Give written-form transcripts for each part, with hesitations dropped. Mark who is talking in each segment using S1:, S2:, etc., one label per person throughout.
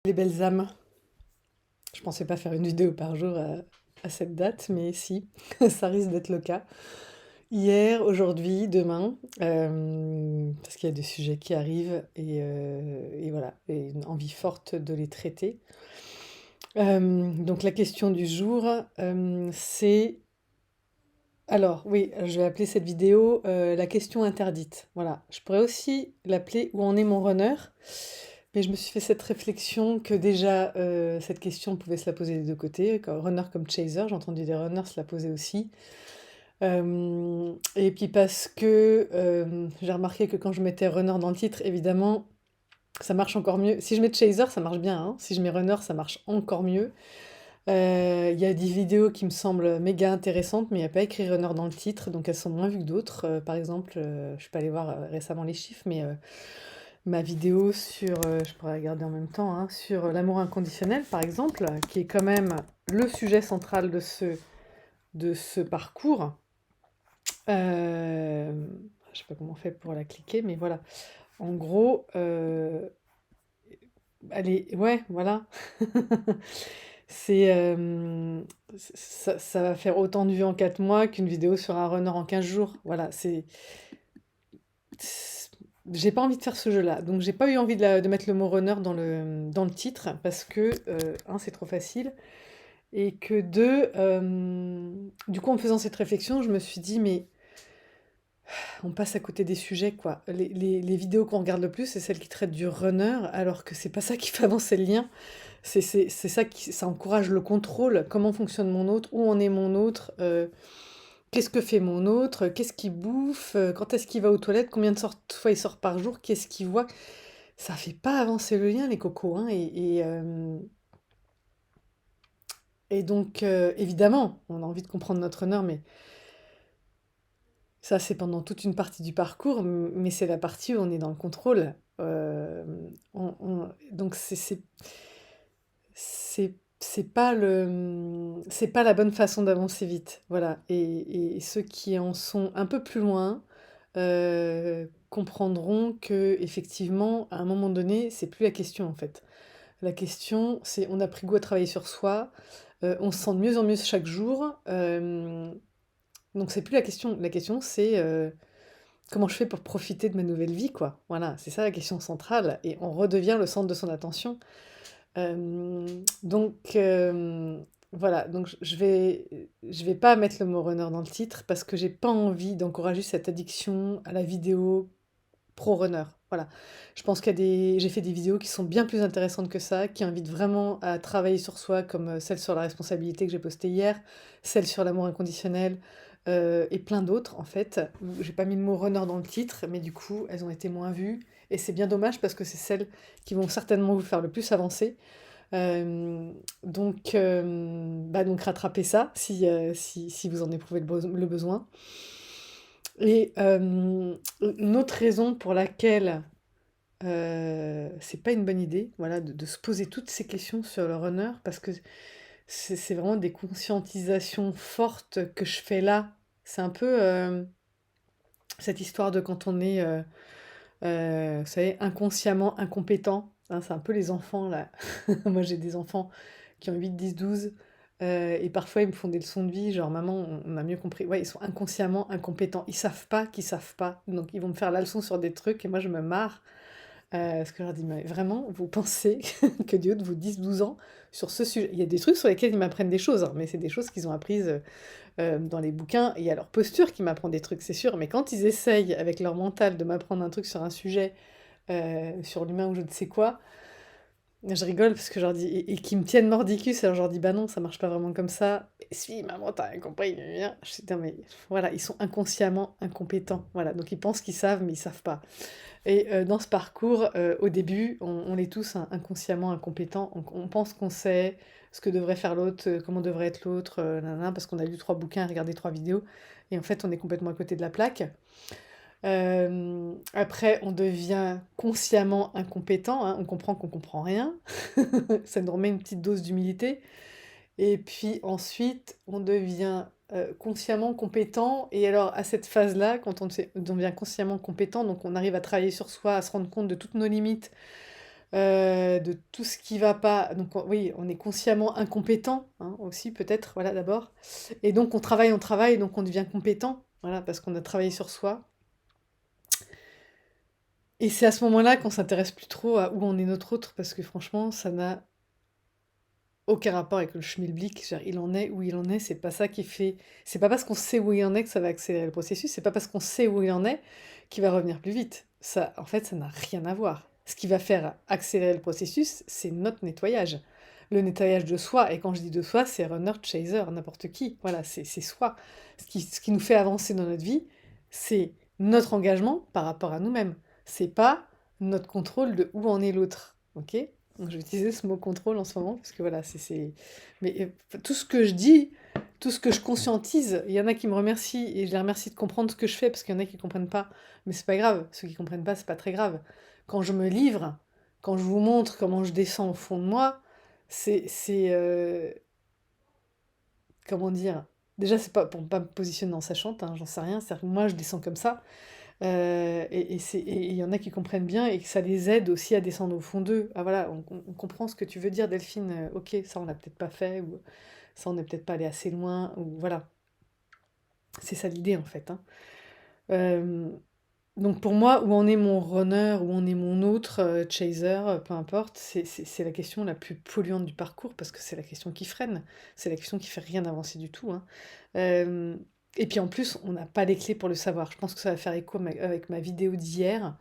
S1: Les belles âmes. Je pensais pas faire une vidéo par jour à cette date, mais si, ça risque d'être le cas. Hier, aujourd'hui, demain, parce qu'il y a des sujets qui arrivent et voilà, et une envie forte de les traiter. Donc la question du jour, c'est... Alors oui, je vais appeler cette vidéo la question interdite. Voilà, je pourrais aussi l'appeler Où en est mon runner? Mais je me suis fait cette réflexion que déjà, cette question, on pouvait se la poser des 2 côtés, runner comme chaser. J'ai entendu des runners se la poser aussi. Et puis parce que, j'ai remarqué que quand je mettais runner dans le titre, évidemment, ça marche encore mieux. Si je mets chaser, ça marche bien, hein. Si je mets runner, ça marche encore mieux. Il y a des vidéos qui me semblent méga intéressantes, mais il y a pas écrit runner dans le titre, donc elles sont moins vues que d'autres. Par exemple, je suis pas allée voir, récemment les chiffres, mais ma vidéo sur, je pourrais regarder en même temps, hein, sur l'amour inconditionnel, par exemple, qui est quand même le sujet central de ce parcours. Je sais pas comment on fait pour la cliquer, mais voilà. En gros, allez, ouais, voilà. C'est, ça va faire autant de vues en 4 mois qu'une vidéo sur un runner en 15 jours. Voilà, j'ai pas envie de faire ce jeu-là. Donc j'ai pas eu envie de mettre le mot runner dans le titre parce que, un, c'est trop facile et que deux, du coup, en faisant cette réflexion, je me suis dit: «Mais on passe à côté des sujets, quoi». Les vidéos qu'on regarde le plus, c'est celles qui traitent du runner, alors que c'est pas ça qui fait avancer le lien. C'est ça qui ça encourage le contrôle. Comment fonctionne mon autre? Où en est mon autre? Qu'est-ce que fait mon autre? Qu'est-ce qu'il bouffe? Quand est-ce qu'il va aux toilettes? Combien de fois il sort par jour? Qu'est-ce qu'il voit? Ça fait pas avancer le lien, les cocos, hein, et donc évidemment, on a envie de comprendre notre honneur, mais ça, c'est pendant toute une partie du parcours, mais c'est la partie où on est dans le contrôle. Donc c'est pas c'est pas la bonne façon d'avancer vite, voilà. Et ceux qui en sont un peu plus loin comprendront que effectivement, à un moment donné, c'est plus la question en fait. La question, c'est on a pris goût à travailler sur soi, on se sent de mieux en mieux chaque jour. Donc c'est plus la question. La question, c'est comment je fais pour profiter de ma nouvelle vie, quoi. Voilà, c'est ça la question centrale. Et on redevient le centre de son attention. Donc voilà, donc je vais pas mettre le mot runner dans le titre parce que j'ai pas envie d'encourager cette addiction à la vidéo pro runner. Voilà. Je pense qu'il y a j'ai fait des vidéos qui sont bien plus intéressantes que ça, qui invitent vraiment à travailler sur soi, comme celle sur la responsabilité que j'ai postée hier, celle sur l'amour inconditionnel, et plein d'autres en fait. J'ai pas mis le mot runner dans le titre, mais du coup, elles ont été moins vues. Et c'est bien dommage parce que c'est celles qui vont certainement vous faire le plus avancer. Donc rattrapez ça si vous en éprouvez le besoin. Et une autre raison pour laquelle c'est pas une bonne idée, voilà, de se poser toutes ces questions sur le runner, parce que c'est vraiment des conscientisations fortes que je fais là. C'est un peu cette histoire de quand on est, vous savez, inconsciemment incompétent, hein, c'est un peu les enfants là. Moi j'ai des enfants qui ont 8, 10, 12, et parfois ils me font des leçons de vie, genre maman, on a mieux compris. Ouais, ils sont inconsciemment incompétents. Ils savent pas qu'ils savent pas. Donc ils vont me faire la leçon sur des trucs et moi je me marre. Parce que je leur dis, mais vraiment, vous pensez que du haut de vos 10-12 ans, sur ce sujet, il y a des trucs sur lesquels ils m'apprennent des choses, hein, mais c'est des choses qu'ils ont apprises dans les bouquins, et il y a leur posture qui m'apprend des trucs, c'est sûr, mais quand ils essayent avec leur mental de m'apprendre un truc sur un sujet, sur l'humain ou je ne sais quoi, je rigole parce que je leur dis, et qui me tiennent mordicus, alors je leur dis, bah non, ça marche pas vraiment comme ça. Et si, maman, t'as rien compris, gna gna gna. Je dis, non, mais voilà, ils sont inconsciemment incompétents, voilà, donc ils pensent qu'ils savent, mais ils savent pas. Et dans ce parcours, au début, on est tous inconsciemment incompétents. On pense qu'on sait ce que devrait faire l'autre, comment devrait être l'autre, nin parce qu'on a lu 3 bouquins, regardé 3 vidéos, et en fait, on est complètement à côté de la plaque. Après, on devient consciemment incompétent, hein, on comprend qu'on comprend rien. Ça nous remet une petite dose d'humilité. Et puis ensuite, on devient consciemment compétent. Et alors, à cette phase-là, quand on devient consciemment compétent, donc on arrive à travailler sur soi, à se rendre compte de toutes nos limites, de tout ce qui va pas. Donc oui, on est consciemment incompétent, hein, aussi peut-être, voilà d'abord. Et donc on travaille, donc on devient compétent, voilà, parce qu'on a travaillé sur soi. Et c'est à ce moment-là qu'on s'intéresse plus trop à où en est notre autre, parce que franchement, ça n'a aucun rapport avec le schmilblick. C'est-à-dire, il en est où il en est, c'est pas ça qui fait. C'est pas parce qu'on sait où il en est que ça va accélérer le processus, c'est pas parce qu'on sait où il en est qu'il va revenir plus vite. Ça, en fait, ça n'a rien à voir. Ce qui va faire accélérer le processus, c'est notre nettoyage. Le nettoyage de soi, et quand je dis de soi, c'est runner, chaser, n'importe qui. Voilà, c'est soi. Ce qui nous fait avancer dans notre vie, c'est notre engagement par rapport à nous-mêmes. C'est pas notre contrôle de où en est l'autre. Ok? Donc, je vais utiliser ce mot contrôle en ce moment, parce que voilà, Mais tout ce que je dis, tout ce que je conscientise, il y en a qui me remercient, et je les remercie de comprendre ce que je fais, parce qu'il y en a qui comprennent pas. Mais c'est pas grave, ceux qui comprennent pas, c'est pas très grave. Quand je me livre, quand je vous montre comment je descends au fond de moi, c'est comment dire? Déjà, c'est pas pour pas me positionner en sachante, hein, j'en sais rien, c'est-à-dire que moi, je descends comme ça, et il y en a qui comprennent bien et que ça les aide aussi à descendre au fond d'eux. Ah voilà, on comprend ce que tu veux dire, Delphine. Ok, ça on l'a peut-être pas fait, ou ça on n'est peut-être pas allé assez loin, ou voilà. C'est ça l'idée en fait, hein. Euh, donc pour moi, où en est mon runner, où en est mon autre chaser, peu importe, c'est la question la plus polluante du parcours, parce que c'est la question qui freine, c'est la question qui fait rien avancer du tout, hein. Euh, et puis en plus, on n'a pas les clés pour le savoir. Je pense que ça va faire écho avec ma vidéo d'hier.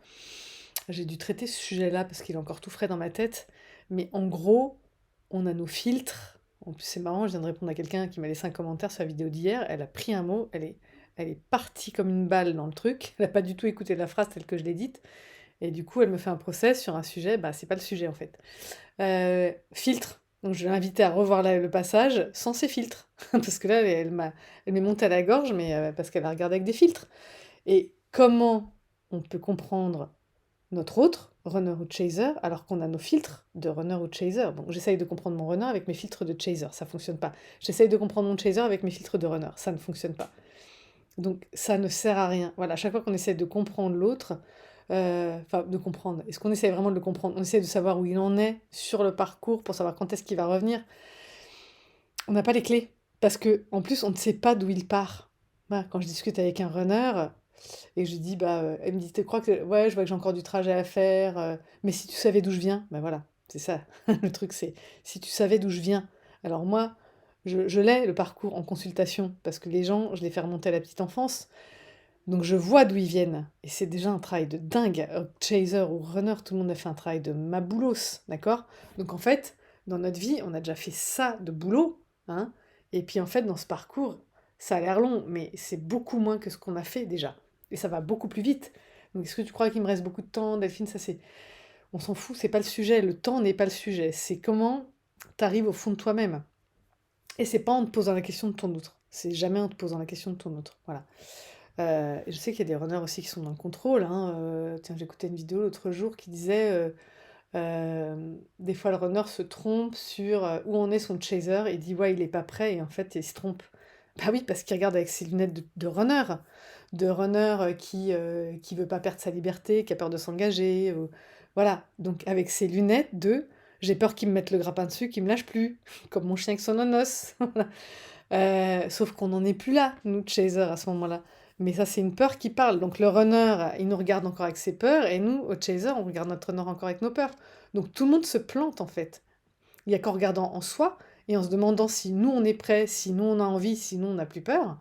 S1: J'ai dû traiter ce sujet-là parce qu'il est encore tout frais dans ma tête. Mais en gros, on a nos filtres. En plus, c'est marrant, je viens de répondre à quelqu'un qui m'a laissé un commentaire sur la vidéo d'hier. Elle a pris un mot, elle est partie comme une balle dans le truc. Elle n'a pas du tout écouté la phrase telle que je l'ai dite. Et du coup, elle me fait un procès sur un sujet. Bah, c'est pas le sujet en fait. Filtre. Donc, je l'ai invitée à revoir le passage sans ses filtres. Parce que là, elle m'est montée à la gorge, mais parce qu'elle a regardé avec des filtres. Et comment on peut comprendre notre autre, runner ou chaser, alors qu'on a nos filtres de runner ou chaser. Bon, j'essaye de comprendre mon runner avec mes filtres de chaser, ça fonctionne pas. J'essaye de comprendre mon chaser avec mes filtres de runner, ça ne fonctionne pas. Donc ça ne sert à rien. Voilà, à chaque fois qu'on essaie de comprendre l'autre, enfin de comprendre, est-ce qu'on essaie vraiment de le comprendre? On essaie de savoir où il en est sur le parcours pour savoir quand est-ce qu'il va revenir. On n'a pas les clés, parce que en plus on ne sait pas d'où il part. Voilà, quand je discute avec un runner, et je lui dis, bah, elle me dit, tu crois que... Ouais, je vois que j'ai encore du trajet à faire, mais si tu savais d'où je viens, bah voilà, c'est ça. Le truc, c'est si tu savais d'où je viens. Alors moi, je l'ai, le parcours en consultation, parce que les gens, je les fais remonter à la petite enfance, donc je vois d'où ils viennent. Et c'est déjà un travail de dingue. Chaser ou runner, tout le monde a fait un travail de maboulos, d'accord? Donc en fait, dans notre vie, on a déjà fait ça de boulot, hein? Et puis en fait, dans ce parcours, ça a l'air long, mais c'est beaucoup moins que ce qu'on a fait déjà. Et ça va beaucoup plus vite. Donc est-ce que tu crois qu'il me reste beaucoup de temps, Delphine? Ça c'est... On s'en fout, c'est pas le sujet. Le temps n'est pas le sujet. C'est comment t'arrives au fond de toi-même. Et c'est pas en te posant la question de ton autre. C'est jamais en te posant la question de ton autre. Voilà. Et je sais qu'il y a des runners aussi qui sont dans le contrôle, hein. Tiens, j'écoutais une vidéo l'autre jour qui disait, des fois le runner se trompe sur, où en est son chaser. Il dit: «Ouais, il est pas prêt», et en fait, il se trompe. Bah oui, parce qu'il regarde avec ses lunettes de runner, qui veut pas perdre sa liberté, qui a peur de s'engager, voilà. Donc avec ses lunettes de: «J'ai peur qu'il me mette le grappin dessus, qu'il me lâche plus, comme mon chien avec son nonos». Voilà. Sauf qu'on n'en est plus là, nous, chaser, à ce moment-là. Mais ça, c'est une peur qui parle. Donc le runner, il nous regarde encore avec ses peurs, et nous, au chaser, on regarde notre runner encore avec nos peurs. Donc tout le monde se plante, en fait. Il n'y a qu'en regardant en soi, et en se demandant si nous, on est prêt, si nous, on a envie, si nous, on n'a plus peur,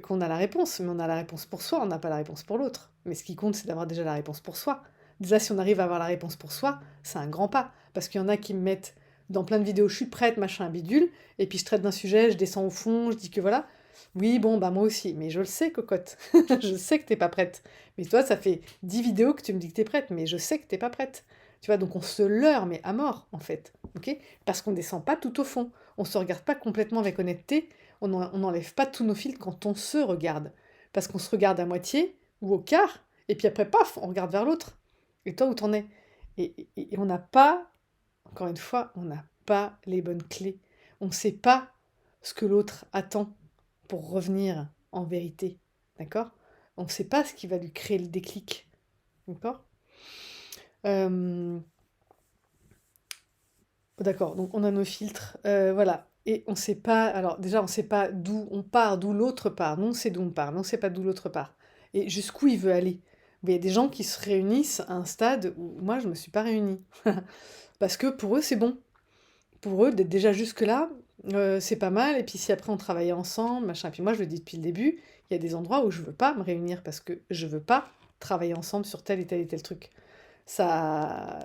S1: qu'on a la réponse. Mais on a la réponse pour soi, on n'a pas la réponse pour l'autre. Mais ce qui compte, c'est d'avoir déjà la réponse pour soi. Déjà, si on arrive à avoir la réponse pour soi, c'est un grand pas. Parce qu'il y en a qui me mettent dans plein de vidéos: «Je suis prête, machin, bidule», et puis je traite d'un sujet, je descends au fond, je dis que voilà. Oui, bon, bah moi aussi, mais je le sais, cocotte. Je sais que t'es pas prête. Mais toi, ça fait 10 vidéos que tu me dis que t'es prête, mais je sais que t'es pas prête. Tu vois, donc on se leurre, mais à mort, en fait. Ok? Parce qu'on descend pas tout au fond. On se regarde pas complètement avec honnêteté. On n'enlève pas tous nos filtres quand on se regarde. Parce qu'on se regarde à moitié ou au quart, et puis après, paf, on regarde vers l'autre. Et toi, où t'en es? Et on n'a pas, encore une fois, on n'a pas les bonnes clés. On ne sait pas ce que l'autre attend pour revenir en vérité. D'accord? On ne sait pas ce qui va lui créer le déclic. D'accord? Euh, D'accord, donc on a nos filtres, voilà et on sait pas alors déjà on sait pas d'où on part, d'où l'autre part. Nous on sait d'où on part, mais on sait pas d'où l'autre part et jusqu'où il veut aller. Mais il y a des gens qui se réunissent à un stade où moi je me suis pas réunie. Parce que pour eux c'est bon. Pour eux d'être déjà jusque-là, c'est pas mal et puis si après on travaillait ensemble, machin et puis moi je le dis depuis le début, il y a des endroits où je veux pas me réunir parce que je veux pas travailler ensemble sur tel et tel et tel truc. Ça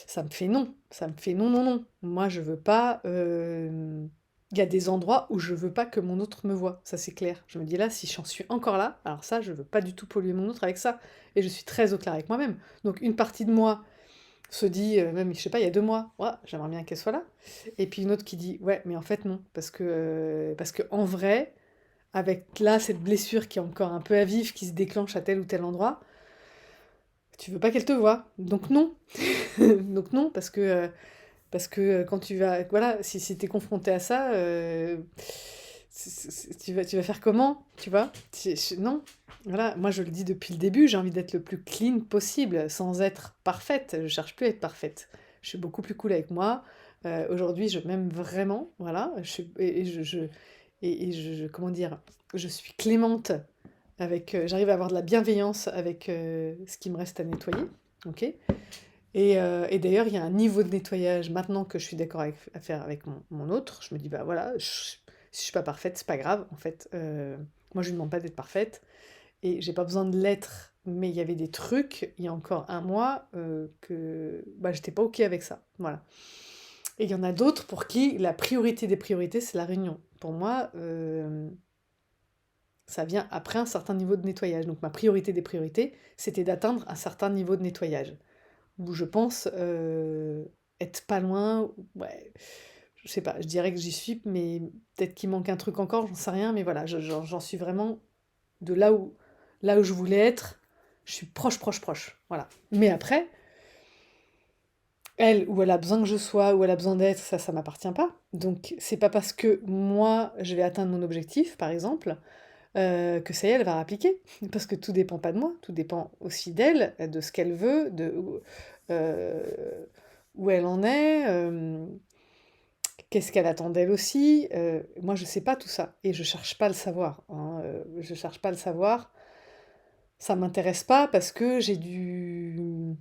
S1: ça me fait non, ça me fait non, non, non. Moi, je veux pas, il y a des endroits où je veux pas que mon autre me voie, ça c'est clair. Je me dis là, si j'en suis encore là, alors ça, je veux pas du tout polluer mon autre avec ça. Et je suis très au clair avec moi-même. Donc une partie de moi se dit, même, je sais pas, il y a 2 mois: «Ouais, j'aimerais bien qu'elle soit là». Et puis une autre qui dit: «Ouais, mais en fait non, parce que en vrai, avec là, cette blessure qui est encore un peu à vif, qui se déclenche à tel ou tel endroit, tu veux pas qu'elle te voie, donc non. Donc non, parce que quand tu vas, voilà, si tu es confronté à ça, tu vas faire comment, tu vois? Non, voilà, moi je le dis depuis le début, j'ai envie d'être le plus clean possible, sans être parfaite. Je cherche plus à être parfaite. Je suis beaucoup plus cool avec moi. Aujourd'hui, je m'aime vraiment, voilà. Comment dire, je suis clémente avec, j'arrive à avoir de la bienveillance avec ce qui me reste à nettoyer, ok? Et d'ailleurs, il y a un niveau de nettoyage, maintenant que je suis d'accord à faire avec mon autre, je me dis, bah voilà, si je suis pas parfaite, c'est pas grave, en fait. Moi, je lui demande pas d'être parfaite, et j'ai pas besoin de l'être, mais il y avait des trucs, il y a encore un mois, que bah, j'étais pas ok avec ça, voilà. Et il y en a d'autres pour qui la priorité des priorités, c'est la réunion. Pour moi, ça vient après un certain niveau de nettoyage. Donc ma priorité des priorités, c'était d'atteindre un certain niveau de nettoyage où je pense être pas loin. Ouais, je sais pas, je dirais que j'y suis, mais peut-être qu'il manque un truc encore, j'en sais rien, mais voilà, j'en suis vraiment de là où je voulais être, je suis proche, proche, proche. Voilà. Mais après, elle, où elle a besoin que je sois, où elle a besoin d'être, ça m'appartient pas. Donc c'est pas parce que moi, je vais atteindre mon objectif, par exemple, que ça y est, elle va appliquer. Parce que tout dépend pas de moi, tout dépend aussi d'elle, de ce qu'elle veut, euh, où elle en est, qu'est-ce qu'elle attend d'elle aussi. Moi, je sais pas tout ça et je cherche pas à le savoir, hein, je cherche pas à le savoir. Ça m'intéresse pas parce que j'ai du...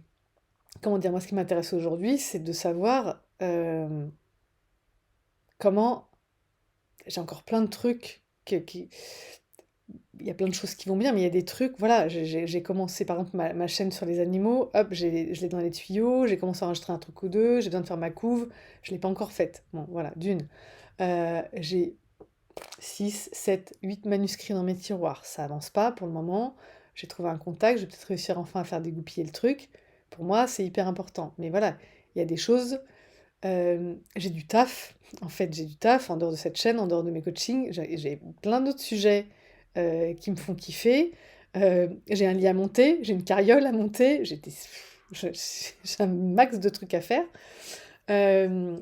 S1: Comment dire, moi, ce qui m'intéresse aujourd'hui, c'est de savoir comment... J'ai encore plein de trucs qui, il y a plein de choses qui vont bien, mais il y a des trucs, voilà, j'ai commencé par exemple ma chaîne sur les animaux, hop, je l'ai dans les tuyaux, j'ai commencé à enregistrer un truc ou deux, j'ai besoin de faire ma couve, je l'ai pas encore faite. Bon, voilà, d'une. J'ai 6 7 8 manuscrits dans mes tiroirs, ça avance pas pour le moment, j'ai trouvé un contact, je vais peut-être réussir enfin à faire dégoupiller le truc. Pour moi, c'est hyper important. Mais voilà, il y a des choses, j'ai du taf, en fait, j'ai du taf en dehors de cette chaîne, en dehors de mes coachings, j'ai plein d'autres sujets qui me font kiffer. J'ai un lit à monter, j'ai une carriole à monter, j'ai un max de trucs à faire. Euh,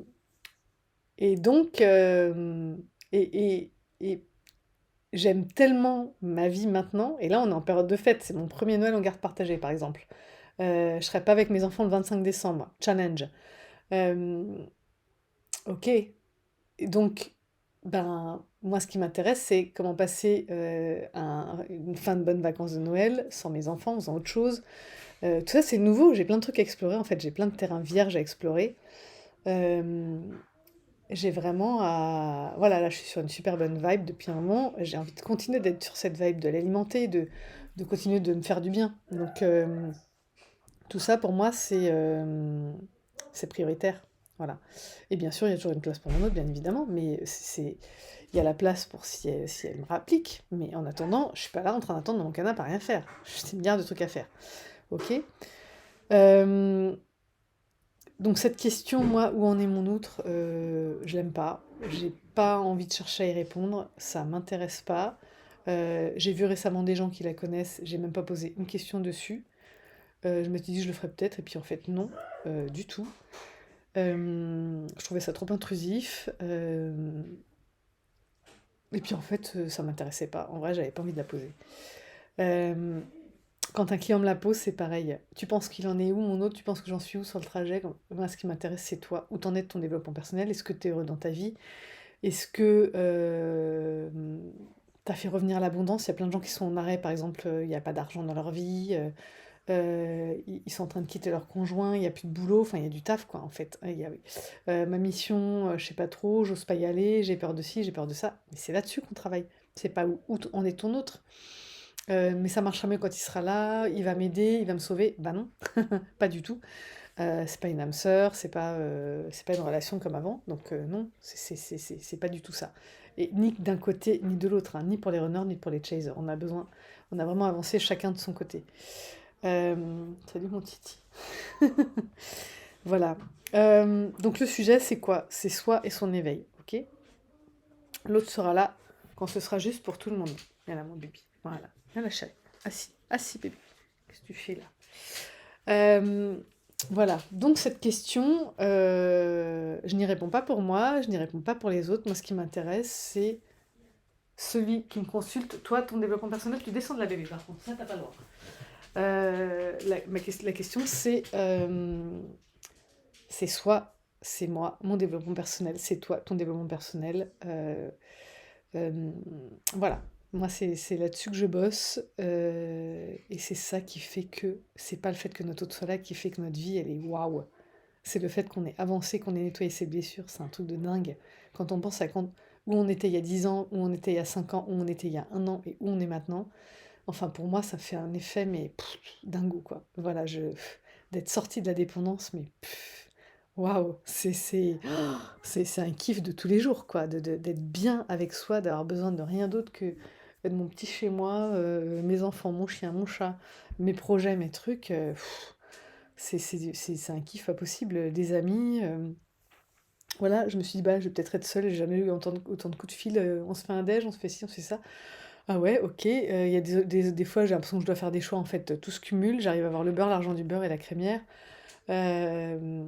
S1: et donc, et j'aime tellement ma vie maintenant, et là on est en période de fête, c'est mon premier Noël en garde partagée par exemple. Je serai pas avec mes enfants le 25 décembre, challenge. Euh, ok, et donc, ben, moi, ce qui m'intéresse, c'est comment passer une fin de bonnes vacances de Noël sans mes enfants, en faisant autre chose. Tout ça, c'est nouveau. J'ai plein de trucs à explorer. En fait, j'ai plein de terrains vierges à explorer. Euh, j'ai vraiment à... Voilà, là, je suis sur une super bonne vibe depuis un moment. J'ai envie de continuer d'être sur cette vibe, de l'alimenter, de continuer de me faire du bien. Donc, tout ça, pour moi, c'est prioritaire. Voilà. Et bien sûr, il y a toujours une place pour mon autre, bien évidemment, mais il y a la place pour si elle me rapplique. Mais en attendant, je suis pas là en train d'attendre dans mon canapé à rien faire. J'ai une milliard de trucs à faire. Ok. Euh, donc cette question, moi, où en est mon outre, je l'aime pas. J'ai pas envie de chercher à y répondre. Ça m'intéresse pas. J'ai vu récemment des gens qui la connaissent. J'ai même pas posé une question dessus. Je m'étais dit je le ferais peut-être, et puis en fait non, du tout. Je trouvais ça trop intrusif. Et puis en fait, ça m'intéressait pas. En vrai, j'avais pas envie de la poser. Euh, Quand un client me la pose, c'est pareil. Tu penses qu'il en est où, mon autre? Tu penses que j'en suis où sur le trajet? Moi, ce qui m'intéresse, c'est toi. Où t'en es de ton développement personnel? Est-ce que tu es heureux dans ta vie? Est-ce que tu as fait revenir l'abondance? Il y a plein de gens qui sont en arrêt, par exemple, il n'y a pas d'argent dans leur vie, ils sont en train de quitter leur conjoint, il n'y a plus de boulot, enfin, il y a du taf, quoi, en fait. Oui. Ma mission, je sais pas trop, j'ose pas y aller, j'ai peur de ci, j'ai peur de ça. Mais c'est là-dessus qu'on travaille. C'est pas où en est ton autre. Mais ça marchera mieux quand il sera là, il va m'aider, il va me sauver. Bah non, pas du tout. C'est pas une âme sœur, c'est pas une relation comme avant, donc non, c'est pas du tout ça. Et ni d'un côté ni de l'autre, hein, ni pour les runners ni pour les chasers. On a vraiment avancé chacun de son côté. Salut mon titi. Voilà. Donc le sujet c'est quoi? C'est soi et son éveil, ok? L'autre sera là quand ce sera juste pour tout le monde. Voilà mon bébé. Voilà. Viens la chérie. Assis. Assis bébé. Qu'est-ce que tu fais là? Voilà, donc cette question, je n'y réponds pas pour moi, je n'y réponds pas pour les autres. Moi, ce qui m'intéresse, c'est celui qui me consulte. Toi, ton développement personnel, tu descends de la bébé, par contre, ça, t'as pas le droit. La question, c'est soit c'est moi, mon développement personnel, c'est toi, ton développement personnel. Euh, voilà, moi c'est là-dessus que je bosse et c'est ça qui fait que c'est pas le fait que notre autre soit là qui fait que notre vie elle est waouh. C'est le fait qu'on ait avancé, qu'on ait nettoyé ses blessures, c'est un truc de dingue. Quand on pense à où on était il y a 10 ans, où on était il y a 5 ans, où on était il y a 1 an et où on est maintenant, enfin pour moi ça fait un effet mais dingo quoi. Voilà, d'être sorti de la dépendance mais waouh, c'est un kiff de tous les jours, quoi, d'être bien avec soi, d'avoir besoin de rien d'autre que de mon petit chez moi, mes enfants, mon chien, mon chat, mes projets, mes trucs. C'est un kiff pas possible. Des amis. Voilà, je me suis dit, bah, je vais peut-être être seule, j'ai jamais eu autant de coups de fil. On se fait un déj, on se fait ci, on se fait ça. Ah ouais, ok. Il y a des fois, j'ai l'impression que je dois faire des choix, en fait. Tout se cumule, j'arrive à avoir le beurre, l'argent du beurre et la crémière. Euh,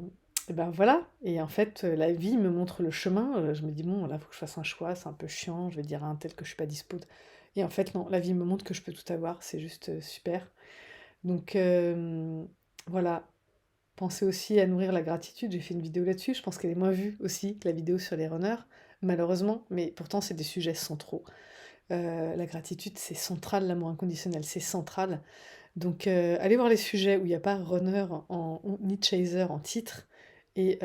S1: et ben voilà, et en fait, la vie me montre le chemin. Je me dis, bon, là, faut que je fasse un choix, c'est un peu chiant, je vais dire à un tel que je suis pas dispo. Et en fait, non, la vie me montre que je peux tout avoir, c'est juste super. Donc voilà, pensez aussi à nourrir la gratitude. J'ai fait une vidéo là-dessus, je pense qu'elle est moins vue aussi que la vidéo sur les runners, malheureusement, mais pourtant, c'est des sujets centraux. La gratitude, c'est central, l'amour inconditionnel, c'est central. Donc, allez voir les sujets où il n'y a pas runner ni chaser en titre. Et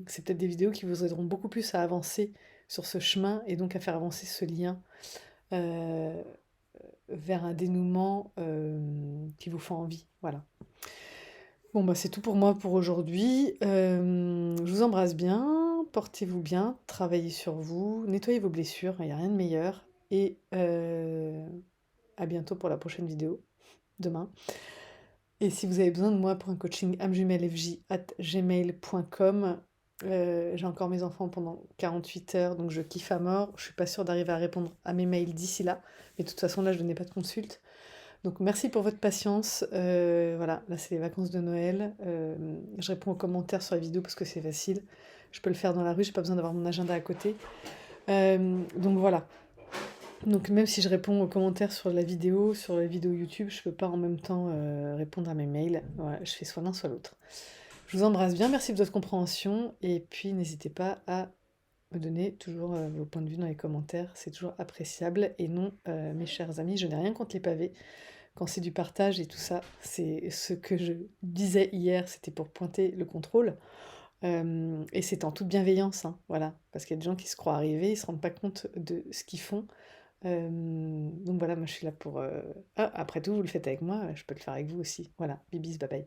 S1: c'est peut-être des vidéos qui vous aideront beaucoup plus à avancer sur ce chemin et donc à faire avancer ce lien euh, vers un dénouement qui vous fait envie. Voilà. Bon, bah, c'est tout pour moi pour aujourd'hui. Je vous embrasse bien, portez-vous bien, travaillez sur vous, nettoyez vos blessures, il n'y a rien de meilleur. Et à bientôt pour la prochaine vidéo, demain. Et si vous avez besoin de moi pour un coaching amjumelfj@gmail.com, j'ai encore mes enfants pendant 48 heures, donc je kiffe à mort. Je suis pas sûre d'arriver à répondre à mes mails d'ici là, mais de toute façon là je n'ai pas de consulte. Donc merci pour votre patience. Voilà, là c'est les vacances de Noël. Je réponds aux commentaires sur la vidéo parce que c'est facile. Je peux le faire dans la rue, j'ai pas besoin d'avoir mon agenda à côté. Donc voilà. Donc même si je réponds aux commentaires sur la vidéo YouTube, je peux pas en même temps répondre à mes mails. Voilà, je fais soit l'un soit l'autre. Je vous embrasse bien, merci de votre compréhension, et puis n'hésitez pas à me donner toujours vos points de vue dans les commentaires, c'est toujours appréciable. Et non, mes chers amis, je n'ai rien contre les pavés. Quand c'est du partage et tout ça, c'est ce que je disais hier, c'était pour pointer le contrôle. Et c'est en toute bienveillance, hein, voilà, parce qu'il y a des gens qui se croient arrivés, ils se rendent pas compte de ce qu'ils font. Donc voilà, moi je suis là pour... Ah, après tout, vous le faites avec moi, je peux le faire avec vous aussi. Voilà, bibis, bye bye.